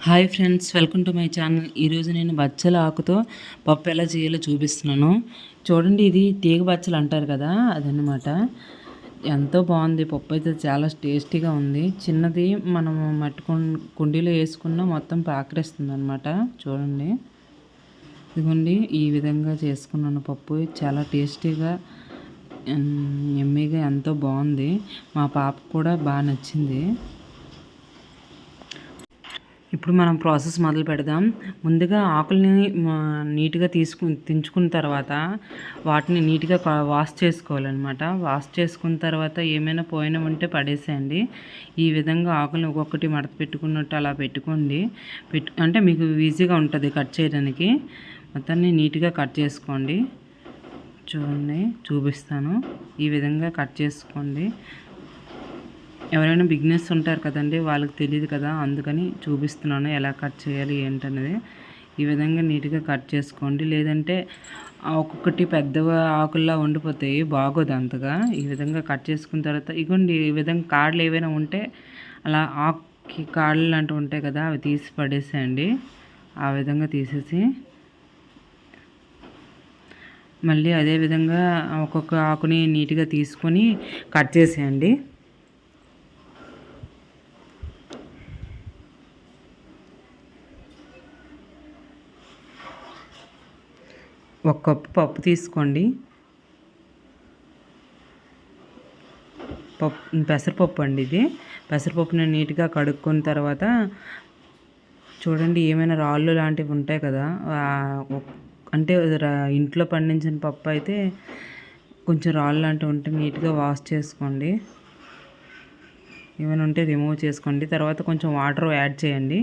Hi friends, welcome to my channel. ఈరోజు నేను బచ్చల ఆకుతో పప్పు ఎలా చేయాలో చూపిస్తున్నాను. చూడండి, ఇది తీగ బచ్చలు అంటారు కదా, అదనమాట. ఎంతో బాగుంది పప్పు అయితే, చాలా టేస్టీగా ఉంది. చిన్నది మనము కుండీలో వేసుకున్న మొత్తం పాకరేస్తుంది అనమాట. చూడండి, ఇదిగోండి, ఈ విధంగా చేసుకున్నాను పప్పు. చాలా టేస్టీగా, ఎమ్మీగా ఎంతో బాగుంది. మా పాప కూడా బాగా నచ్చింది. ఇప్పుడు మనం ప్రాసెస్ మొదలు పెడదాం. ముందుగా ఆకుల్ని నీట్గా తెంచుకున్న తర్వాత వాటిని నీట్గా వాష్ చేసుకోవాలన్నమాట. వాష్ చేసుకున్న తర్వాత ఏమైనా పోయిన ఉంటే పడేసేయండి. ఈ విధంగా ఆకుల్ని ఒక్కొక్కటి మడత పెట్టుకున్నట్టు అలా పెట్టుకోండి. అంటే మీకు ఈజీగా ఉంటుంది కట్ చేయడానికి. మొత్తాన్ని నీట్గా కట్ చేసుకోండి. చూడండి, చూపిస్తాను. ఈ విధంగా కట్ చేసుకోండి. ఎవరైనా బిగినర్స్ ఉంటారు కదండి, వాళ్ళకి తెలియదు కదా, అందుకని చూపిస్తున్నాను ఎలా కట్ చేయాలి ఏంటనేది. ఈ విధంగా నీట్గా కట్ చేసుకోండి. లేదంటే ఒక్కొక్కటి పెద్దగా ఆకుల్లా ఉండిపోతాయి, బాగోదు అంతగా. ఈ విధంగా కట్ చేసుకున్న తర్వాత ఇగోండి, ఈ విధంగా కాడలు ఏవైనా ఉంటే అలా ఆకుకి కాడలు లాంటివి ఉంటాయి కదా, అవి తీసి పడేసేయండి. ఆ విధంగా తీసేసి మళ్ళీ అదేవిధంగా ఒక్కొక్క ఆకుని నీట్గా తీసుకొని కట్ చేసేయండి. ఒక కప్పు పప్పు తీసుకోండి. పెసరపప్పు అండి ఇది. పెసరపప్పుని నీట్గా కడుక్కున్న తర్వాత చూడండి, ఏమైనా రాళ్ళు లాంటివి ఉంటాయి కదా, అంటే ఇంట్లో పండించిన పప్పు అయితే కొంచెం రాళ్ళు లాంటివి ఉంటే నీట్గా వాష్ చేసుకోండి. ఏమైనా ఉంటే రిమూవ్ చేసుకోండి. తర్వాత కొంచెం వాటర్ యాడ్ చేయండి.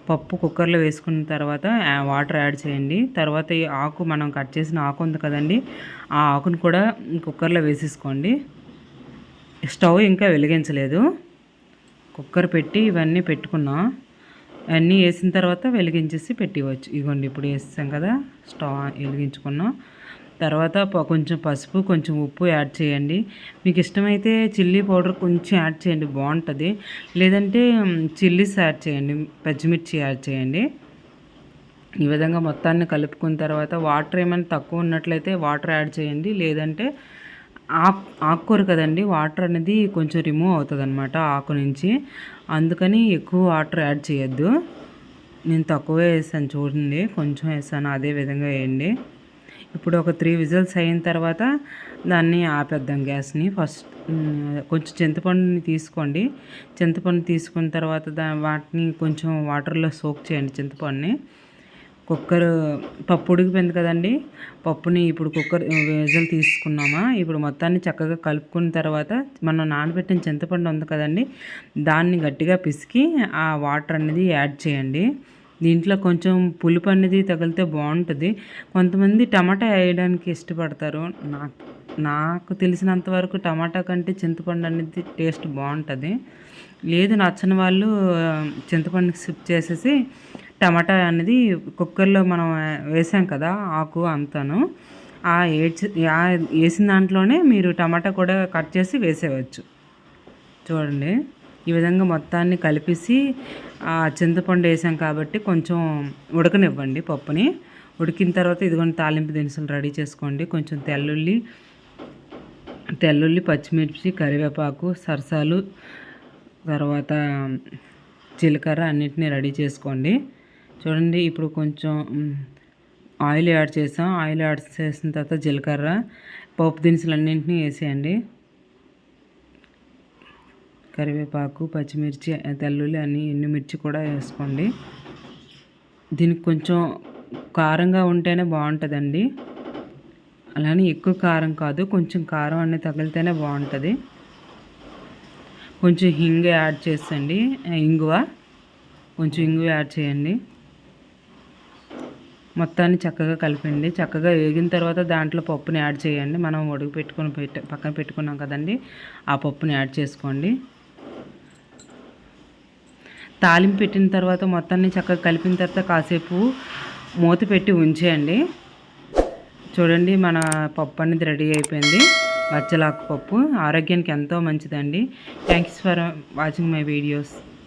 పప్పు కుక్కర్లో వేసుకున్న తర్వాత వాటర్ యాడ్ చేయండి. తర్వాత ఈ ఆకు, మనం కట్ చేసిన ఆకు ఉంది కదండి, ఆ ఆకును కూడా కుక్కర్లో వేసేసుకోండి. స్టవ్ ఇంకా వెలిగించలేదు. కుక్కర్ పెట్టి ఇవన్నీ పెట్టుకున్నాం. అన్నీ వేసిన తర్వాత వెలిగించేసి పెట్టివచ్చు. ఇదిగోండి, ఇప్పుడు వేస్తాం కదా, స్టవ్ వెలిగించుకున్నాం. తర్వాత కొంచెం పసుపు, కొంచెం ఉప్పు యాడ్ చేయండి. మీకు ఇష్టమైతే చిల్లీ పౌడర్ కొంచెం యాడ్ చేయండి, బాగుంటుంది. లేదంటే చిల్లీస్ యాడ్ చేయండి, పచ్చిమిర్చి యాడ్ చేయండి. ఈ విధంగా మొత్తాన్ని కలుపుకున్న తర్వాత వాటర్ ఏమైనా తక్కువ ఉన్నట్లయితే వాటర్ యాడ్ చేయండి. లేదంటే ఆకుకూర కదండి, వాటర్ అనేది కొంచెం రిమూవ్ అవుతుంది అనమాట ఆకు నుంచి. అందుకని ఎక్కువ వాటర్ యాడ్ చేయొద్దు. నేను తక్కువే వేసాను, చూడండి, కొంచెం వేసాను. అదే విధంగా వేయండి. ఇప్పుడు ఒక 3 విజిల్స్ అయిన తర్వాత దాన్ని ఆపేద్దాం గ్యాస్ని. ఫస్ట్ కొంచెం చింతపండుని తీసుకోండి. చింతపండు తీసుకున్న తర్వాత వాటిని కొంచెం వాటర్లో సోక్ చేయండి, చింతపండుని. పప్పు ఉడికిపోయింది కదండి, పప్పుని ఇప్పుడు కుక్కర్ విజిల్ తీసుకున్నామా, ఇప్పుడు మొత్తాన్ని చక్కగా కలుపుకున్న తర్వాత మనం నానబెట్టిన చింతపండు ఉంది కదండి, దాన్ని గట్టిగా పిసికి ఆ వాటర్ అనేది యాడ్ చేయండి. దీంట్లో కొంచెం పులుపు అనేది తగిలితే బాగుంటుంది. కొంతమంది టమాటా వేయడానికి ఇష్టపడతారు. నాకు తెలిసినంత వరకు టమాటా కంటే చింతపండు అనేది టేస్ట్ బాగుంటుంది. లేదు నచ్చని వాళ్ళు చింతపండుకి స్కిప్ చేసేసి టమాటా అనేది కుక్కర్లో మనం వేసాం కదా ఆకు అంతాను, వేసిన దాంట్లోనే మీరు టమాటా కూడా కట్ చేసి వేసేయవచ్చు. చూడండి, ఈ విధంగా మొత్తాన్ని కలిపేసి చింతపండు వేసాం కాబట్టి కొంచెం ఉడకనివ్వండి పప్పుని. ఉడికిన తర్వాత ఇదిగోండి, తాలింపు దినుసులు రెడీ చేసుకోండి. కొంచెం తెల్లుల్లి, పచ్చిమిర్చి, కరివేపాకు, సరసాలు, తర్వాత జీలకర్ర అన్నిటినీ రెడీ చేసుకోండి. చూడండి, ఇప్పుడు కొంచెం ఆయిల్ యాడ్ చేసాం. ఆయిల్ యాడ్ చేసిన తర్వాత జీలకర్ర, పోపు దినుసులు అన్నింటినీ వేసేయండి. కరివేపాకు, పచ్చిమిర్చి, తెల్లుల్లి, ఎండుమిర్చి కూడా వేసుకోండి. దీనికి కొంచెం కారంగా ఉంటేనే బాగుంటుందండి. అలానే ఎక్కువ కారం కాదు, కొంచెం కారం అనేది తగిలితేనే బాగుంటుంది. కొంచెం హింగ్ యాడ్ చేసండి, కొంచెం ఇంగువ యాడ్ చేయండి. మొత్తాన్ని చక్కగా కలిపండి. చక్కగా వేగిన తర్వాత దాంట్లో పప్పుని యాడ్ చేయండి. మనం పక్కన పెట్టుకున్నాం కదండి, ఆ పప్పుని యాడ్ చేసుకోండి. తాలింపు పెట్టిన తర్వాత మొత్తాన్ని చక్కగా కలిపిన తర్వాత కాసేపు మూత పెట్టి ఉంచేయండి. చూడండి, మన పప్పు అనేది రెడీ అయిపోయింది. బచ్చలాకు పప్పు ఆరోగ్యానికి ఎంతో మంచిదండి. Thanks for watching my videos.